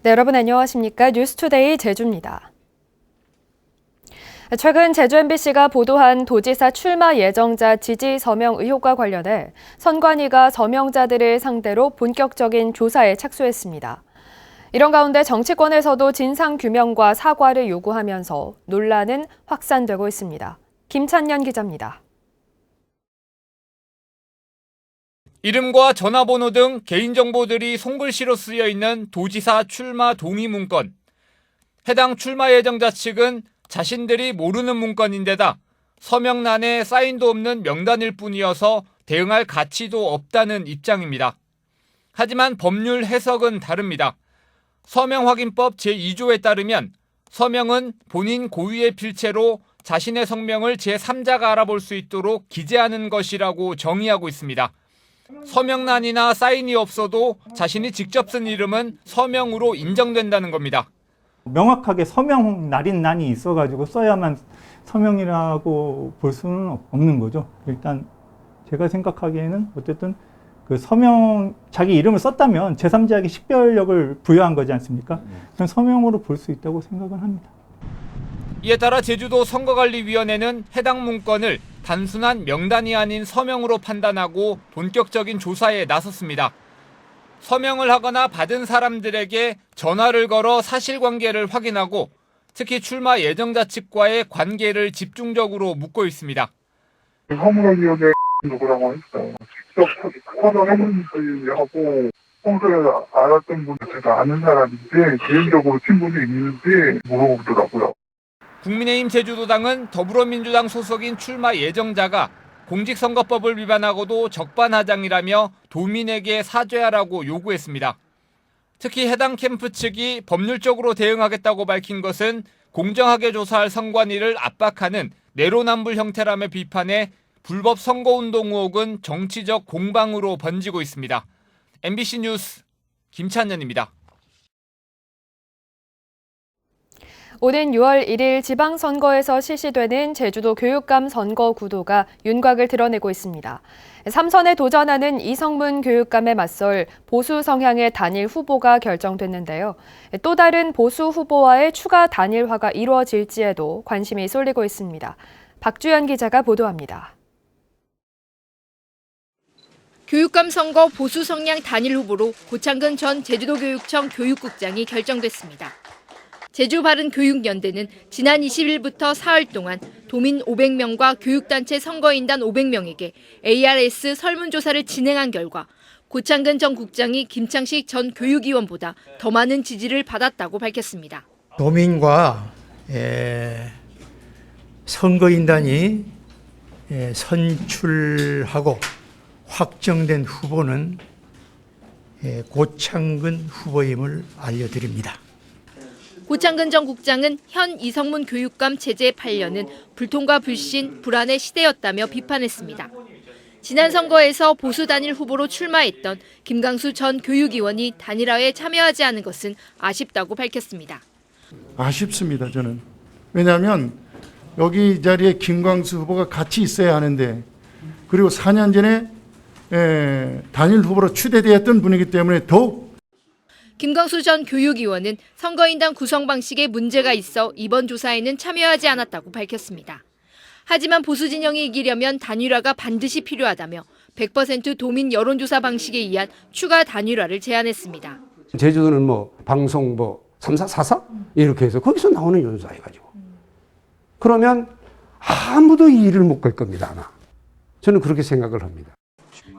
네, 여러분 안녕하십니까? 뉴스투데이 제주입니다. 최근 제주 MBC가 보도한 도지사 출마 예정자 지지 서명 의혹과 관련해 선관위가 서명자들을 상대로 본격적인 조사에 착수했습니다. 이런 가운데 정치권에서도 진상규명과 사과를 요구하면서 논란은 확산되고 있습니다. 김찬년 기자입니다. 이름과 전화번호 등 개인정보들이 손글씨로 쓰여 있는 도지사 출마 동의 문건. 해당 출마 예정자 측은 자신들이 모르는 문건인데다 서명란에 사인도 없는 명단일 뿐이어서 대응할 가치도 없다는 입장입니다. 하지만 법률 해석은 다릅니다. 서명확인법 제2조에 따르면 서명은 본인 고유의 필체로 자신의 성명을 제3자가 알아볼 수 있도록 기재하는 것이라고 정의하고 있습니다. 서명란이나 사인이 없어도 자신이 직접 쓴 이름은 서명으로 인정된다는 겁니다. 명확하게 서명 날인란이 있어가지고 써야만 서명이라고 볼 수는 없는 거죠. 일단 제가 생각하기에는 어쨌든 그 서명, 자기 이름을 썼다면 제3자에게 식별력을 부여한 거지 않습니까? 그건 서명으로 볼 수 있다고 생각을 합니다. 이에 따라 제주도 선거관리위원회는 해당 문건을 단순한 명단이 아닌 서명으로 판단하고 본격적인 조사에 나섰습니다. 서명을 하거나 받은 사람들에게 전화를 걸어 사실관계를 확인하고 특히 출마 예정자 측과의 관계를 집중적으로 묻고 있습니다. 선거위원회 누구라고 했어요. 직접 서명했는지 하고 평소에 알았던 분 제가 아는 사람인데 개인적으로 친분이 있는지 물어보더라고요. 국민의힘 제주도당은 더불어민주당 소속인 출마 예정자가 공직선거법을 위반하고도 적반하장이라며 도민에게 사죄하라고 요구했습니다. 특히 해당 캠프 측이 법률적으로 대응하겠다고 밝힌 것은 공정하게 조사할 선관위를 압박하는 내로남불 형태라며 비판해 불법 선거운동 의혹은 정치적 공방으로 번지고 있습니다. MBC 뉴스 김찬년입니다. 오는 6월 1일 지방선거에서 실시되는 제주도 교육감 선거 구도가 윤곽을 드러내고 있습니다. 3선에 도전하는 이성문 교육감에 맞설 보수 성향의 단일 후보가 결정됐는데요. 또 다른 보수 후보와의 추가 단일화가 이루어질지에도 관심이 쏠리고 있습니다. 박주연 기자가 보도합니다. 교육감 선거 보수 성향 단일 후보로 고창근 전 제주도교육청 교육국장이 결정됐습니다. 제주바른교육연대는 지난 20일부터 사흘 동안 도민 500명과 교육단체 선거인단 500명에게 ARS 설문조사를 진행한 결과 고창근 전 국장이 김창식 전 교육위원보다 더 많은 지지를 받았다고 밝혔습니다. 도민과 선거인단이 선출하고 확정된 후보는 고창근 후보임을 알려드립니다. 고창근 전 국장은 현 이성문 교육감 체제 8년은 불통과 불신, 불안의 시대였다며 비판했습니다. 지난 선거에서 보수 단일 후보로 출마했던 김강수 전 교육위원이 단일화에 참여하지 않은 것은 아쉽다고 밝혔습니다. 아쉽습니다, 저는. 왜냐하면 여기 이 자리에 김광수 후보가 같이 있어야 하는데 그리고 4년 전에 단일 후보로 추대되었던 분이기 때문에 더욱 김광수 전 교육위원은 선거인단 구성 방식에 문제가 있어 이번 조사에는 참여하지 않았다고 밝혔습니다. 하지만 보수 진영이 이기려면 단일화가 반드시 필요하다며 100% 도민 여론조사 방식에 의한 추가 단일화를 제안했습니다. 제주도는 방송 3사, 4사? 이렇게 해서 거기서 나오는 연수 해가지고. 그러면 아무도 이 일을 못 걸 겁니다, 아마. 저는 그렇게 생각을 합니다.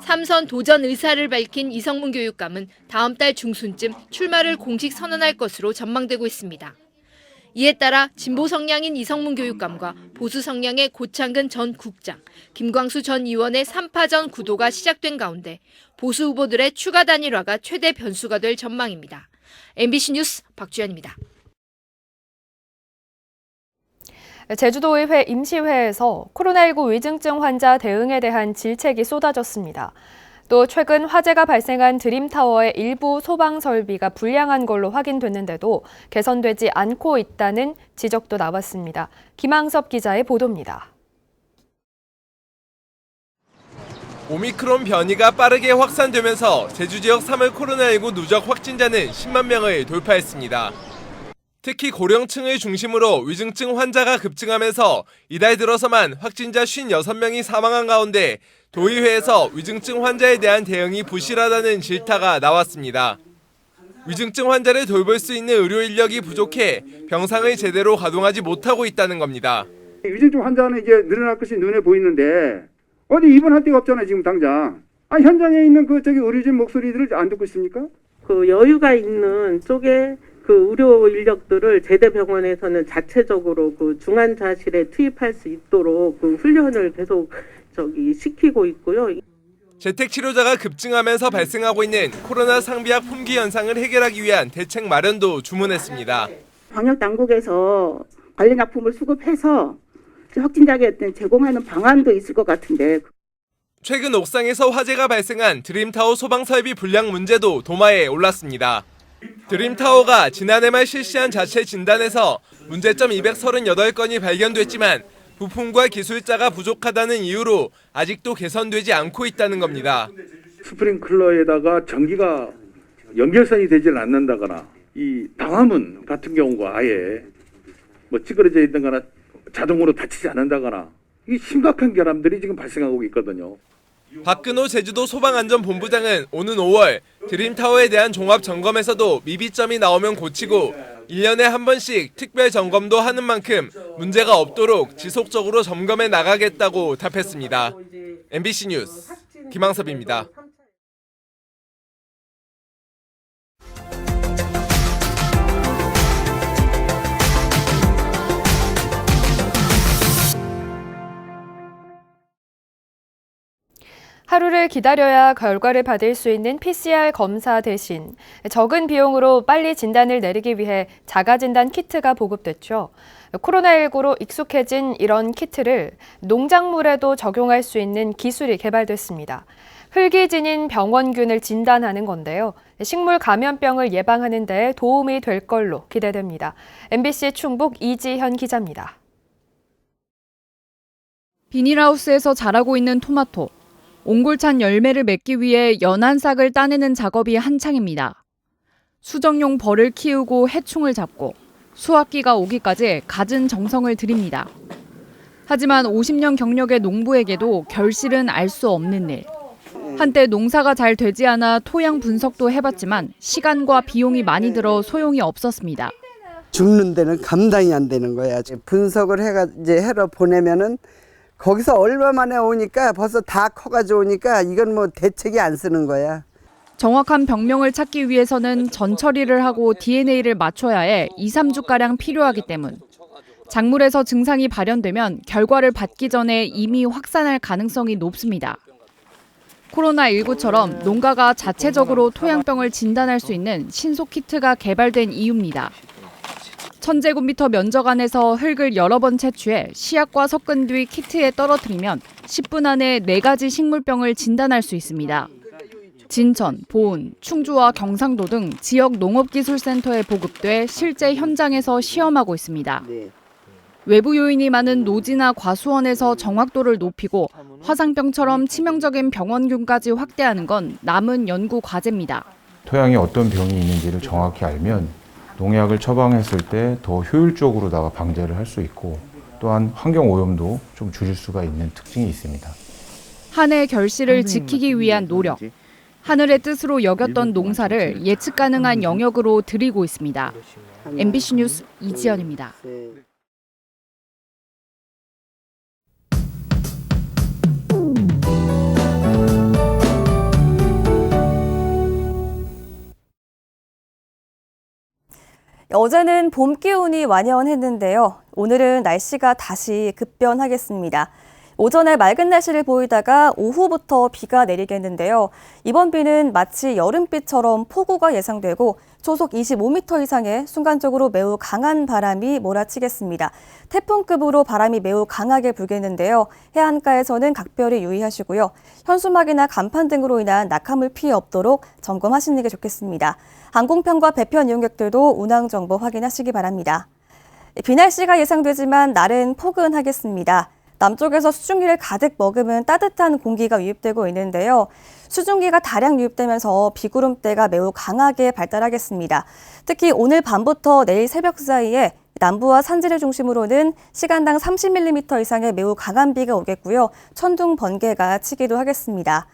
3선 도전 의사를 밝힌 이성문 교육감은 다음 달 중순쯤 출마를 공식 선언할 것으로 전망되고 있습니다. 이에 따라 진보 성향인 이성문 교육감과 보수 성향의 고창근 전 국장, 김광수 전 의원의 3파전 구도가 시작된 가운데 보수 후보들의 추가 단일화가 최대 변수가 될 전망입니다. MBC 뉴스 박주연입니다. 제주도의회 임시회에서 코로나19 위중증 환자 대응에 대한 질책이 쏟아졌습니다. 또 최근 화재가 발생한 드림타워의 일부 소방 설비가 불량한 걸로 확인됐는데도 개선되지 않고 있다는 지적도 나왔습니다. 김항섭 기자의 보도입니다. 오미크론 변이가 빠르게 확산되면서 제주 지역 3월 코로나19 누적 확진자는 10만 명을 돌파했습니다. 특히 고령층을 중심으로 위중증 환자가 급증하면서 이달 들어서만 확진자 56명이 사망한 가운데 도의회에서 위중증 환자에 대한 대응이 부실하다는 질타가 나왔습니다. 위중증 환자를 돌볼 수 있는 의료 인력이 부족해 병상을 제대로 가동하지 못하고 있다는 겁니다. 위중증 환자는 이제 늘어날 것이 눈에 보이는데 어디 입원할 데가 없잖아요, 지금 당장. 현장에 있는 의료진 목소리들을 안 듣고 있습니까? 여유가 있는 쪽에 의료 인력들을 제대병원에서는 자체적으로 중환자실에 투입할 수 있도록 훈련을 계속 시키고 있고요. 재택치료자가 급증하면서 발생하고 있는 코로나 상비약 품귀 현상을 해결하기 위한 대책 마련도 주문했습니다. 방역당국에서 관련 약품을 수급해서 확진자에게 제공하는 방안도 있을 것 같은데. 최근 옥상에서 화재가 발생한 드림타워 소방설비 불량 문제도 도마에 올랐습니다. 드림타워가 지난해 말 실시한 자체 진단에서 문제점 238건이 발견됐지만 부품과 기술자가 부족하다는 이유로 아직도 개선되지 않고 있다는 겁니다. 스프링클러에다가 전기가 연결선이 되질 않는다거나 이 방화문 같은 경우가 아예 찌그러져 있는거나 자동으로 닫히지 않는다거나 이 심각한 결함들이 지금 발생하고 있거든요. 박근호 제주도 소방안전본부장은 오는 5월 드림타워에 대한 종합점검에서도 미비점이 나오면 고치고 1년에 한 번씩 특별 점검도 하는 만큼 문제가 없도록 지속적으로 점검해 나가겠다고 답했습니다. MBC 뉴스 김항섭입니다. 하루를 기다려야 결과를 받을 수 있는 PCR 검사 대신 적은 비용으로 빨리 진단을 내리기 위해 자가진단 키트가 보급됐죠. 코로나19로 익숙해진 이런 키트를 농작물에도 적용할 수 있는 기술이 개발됐습니다. 흙이 지닌 병원균을 진단하는 건데요. 식물 감염병을 예방하는 데 도움이 될 걸로 기대됩니다. MBC 충북 이지현 기자입니다. 비닐하우스에서 자라고 있는 토마토. 옹골찬 열매를 맺기 위해 연한 싹을 따내는 작업이 한창입니다. 수정용 벌을 키우고 해충을 잡고 수확기가 오기까지 갖은 정성을 들입니다. 하지만 50년 경력의 농부에게도 결실은 알 수 없는 일. 한때 농사가 잘 되지 않아 토양 분석도 해봤지만 시간과 비용이 많이 들어 소용이 없었습니다. 죽는 데는 감당이 안 되는 거야. 분석을 해러 보내면은 거기서 얼마 만에 오니까 벌써 다 커가지고 오니까 이건 대책이 안 쓰는 거야. 정확한 병명을 찾기 위해서는 전처리를 하고 DNA를 맞춰야 해 2-3주가량 필요하기 때문. 작물에서 증상이 발현되면 결과를 받기 전에 이미 확산할 가능성이 높습니다. 코로나19처럼 농가가 자체적으로 토양병을 진단할 수 있는 신속 키트가 개발된 이유입니다. 1000제곱미터 면적 안에서 흙을 여러 번 채취해 시약과 섞은 뒤 키트에 떨어뜨리면 10분 안에 4가지 식물병을 진단할 수 있습니다. 진천, 보은, 충주와 경상도 등 지역 농업기술센터에 보급돼 실제 현장에서 시험하고 있습니다. 외부 요인이 많은 노지나 과수원에서 정확도를 높이고 화상병처럼 치명적인 병원균까지 확대하는 건 남은 연구 과제입니다. 토양에 어떤 병이 있는지를 정확히 알면 농약을 처방했을 때 더 효율적으로다가 방제를 할 수 있고 또한 환경 오염도 좀 줄일 수가 있는 특징이 있습니다. 한 해 결실을 지키기 위한 노력. 하늘의 뜻으로 여겼던 농사를 예측 가능한 영역으로 들이고 있습니다. MBC 뉴스 이지연입니다. 어제는 봄 기운이 완연했는데요. 오늘은 날씨가 다시 급변하겠습니다. 오전에 맑은 날씨를 보이다가 오후부터 비가 내리겠는데요. 이번 비는 마치 여름비처럼 폭우가 예상되고 초속 25m 이상의 순간적으로 매우 강한 바람이 몰아치겠습니다. 태풍급으로 바람이 매우 강하게 불겠는데요. 해안가에서는 각별히 유의하시고요. 현수막이나 간판 등으로 인한 낙하물 피해 없도록 점검하시는 게 좋겠습니다. 항공편과 배편 이용객들도 운항 정보 확인하시기 바랍니다. 비 날씨가 예상되지만 날은 포근하겠습니다. 남쪽에서 수증기를 가득 머금은 따뜻한 공기가 유입되고 있는데요. 수증기가 다량 유입되면서 비구름대가 매우 강하게 발달하겠습니다. 특히 오늘 밤부터 내일 새벽 사이에 남부와 산지를 중심으로는 시간당 30mm 이상의 매우 강한 비가 오겠고요. 천둥, 번개가 치기도 하겠습니다.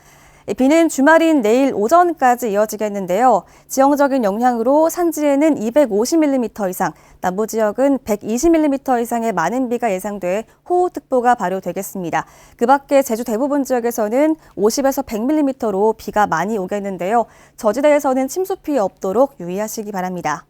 비는 주말인 내일 오전까지 이어지겠는데요. 지형적인 영향으로 산지에는 250mm 이상, 남부 지역은 120mm 이상의 많은 비가 예상돼 호우특보가 발효되겠습니다. 그 밖에 제주 대부분 지역에서는 50에서 100mm로 비가 많이 오겠는데요. 저지대에서는 침수 피해 없도록 유의하시기 바랍니다.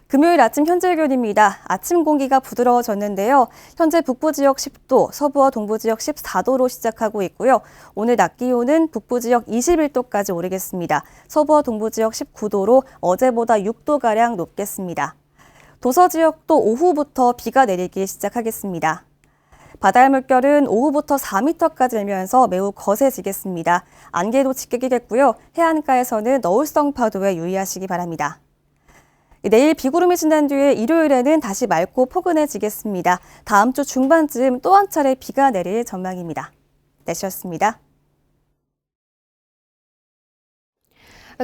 금요일 아침 현재 기온입니다. 아침 공기가 부드러워졌는데요. 현재 북부 지역 10도, 서부와 동부 지역 14도로 시작하고 있고요. 오늘 낮 기온은 북부 지역 21도까지 오르겠습니다. 서부와 동부 지역 19도로 어제보다 6도가량 높겠습니다. 도서 지역도 오후부터 비가 내리기 시작하겠습니다. 바다의 물결은 오후부터 4m까지 일면서 매우 거세지겠습니다. 안개도 짙겠고요. 해안가에서는 너울성 파도에 유의하시기 바랍니다. 내일 비구름이 진단 뒤에 일요일에는 다시 맑고 포근해지겠습니다. 다음 주 중반쯤 또 한 차례 비가 내릴 전망입니다. 날씨였습니다.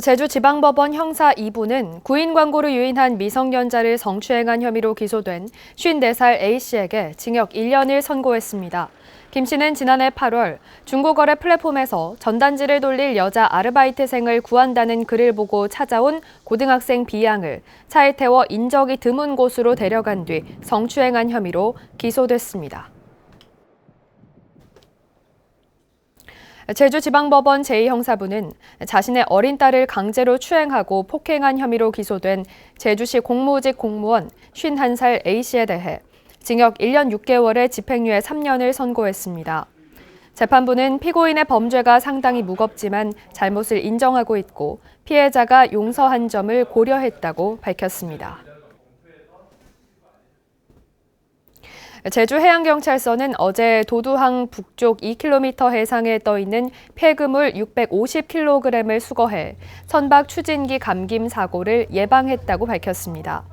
제주지방법원 형사 2부는 구인 광고로 유인한 미성년자를 성추행한 혐의로 기소된 54살 A씨에게 징역 1년을 선고했습니다. 김 씨는 지난해 8월 중고거래 플랫폼에서 전단지를 돌릴 여자 아르바이트생을 구한다는 글을 보고 찾아온 고등학생 B양을 차에 태워 인적이 드문 곳으로 데려간 뒤 성추행한 혐의로 기소됐습니다. 제주지방법원 제2형사부는 자신의 어린 딸을 강제로 추행하고 폭행한 혐의로 기소된 제주시 공무직 공무원 51살 A씨에 대해 징역 1년 6개월에 집행유예 3년을 선고했습니다. 재판부는 피고인의 범죄가 상당히 무겁지만 잘못을 인정하고 있고 피해자가 용서한 점을 고려했다고 밝혔습니다. 제주해양경찰서는 어제 도두항 북쪽 2km 해상에 떠있는 폐그물 650kg을 수거해 선박 추진기 감김 사고를 예방했다고 밝혔습니다.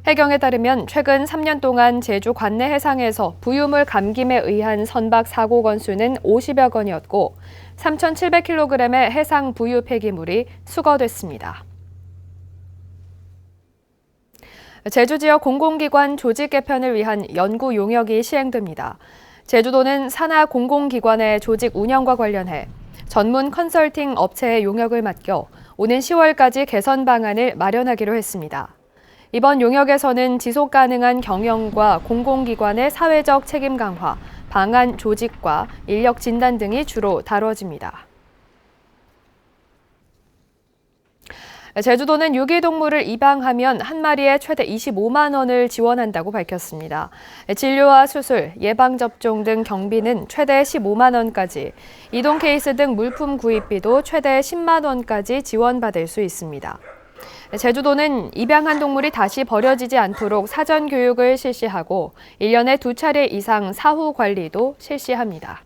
해경에 따르면 최근 3년 동안 제주 관내 해상에서 부유물 감김에 의한 선박 사고 건수는 50여 건이었고 3,700kg의 해상 부유 폐기물이 수거됐습니다. 제주 지역 공공기관 조직 개편을 위한 연구 용역이 시행됩니다. 제주도는 산하 공공기관의 조직 운영과 관련해 전문 컨설팅 업체의 용역을 맡겨 오는 10월까지 개선 방안을 마련하기로 했습니다. 이번 용역에서는 지속 가능한 경영과 공공기관의 사회적 책임 강화, 방안 조직과 인력 진단 등이 주로 다뤄집니다. 제주도는 유기동물을 입양하면 한 마리에 최대 25만 원을 지원한다고 밝혔습니다. 진료와 수술, 예방접종 등 경비는 최대 15만 원까지, 이동 케이스 등 물품 구입비도 최대 10만 원까지 지원받을 수 있습니다. 제주도는 입양한 동물이 다시 버려지지 않도록 사전 교육을 실시하고 1년에 2차례 이상 사후 관리도 실시합니다.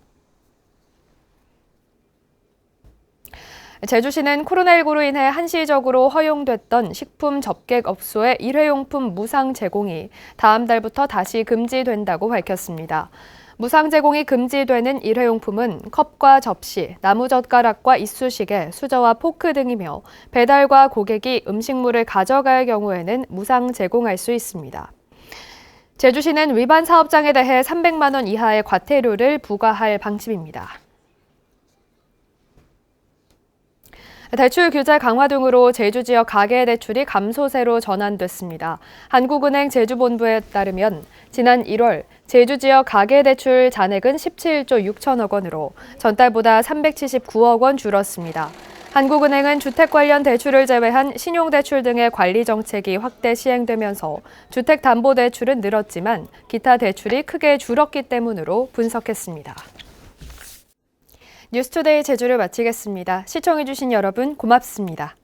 제주시는 코로나19로 인해 한시적으로 허용됐던 식품 접객업소의 일회용품 무상 제공이 다음 달부터 다시 금지된다고 밝혔습니다. 무상 제공이 금지되는 일회용품은 컵과 접시, 나무젓가락과 이쑤시개, 수저와 포크 등이며 배달과 고객이 음식물을 가져갈 경우에는 무상 제공할 수 있습니다. 제주시는 위반 사업장에 대해 300만 원 이하의 과태료를 부과할 방침입니다. 대출 규제 강화 등으로 제주 지역 가계대출이 감소세로 전환됐습니다. 한국은행 제주본부에 따르면 지난 1월 제주 지역 가계대출 잔액은 17조 6천억 원으로 전달보다 379억 원 줄었습니다. 한국은행은 주택 관련 대출을 제외한 신용대출 등의 관리 정책이 확대 시행되면서 주택담보대출은 늘었지만 기타 대출이 크게 줄었기 때문으로 분석했습니다. 뉴스투데이 제주를 마치겠습니다. 시청해주신 여러분 고맙습니다.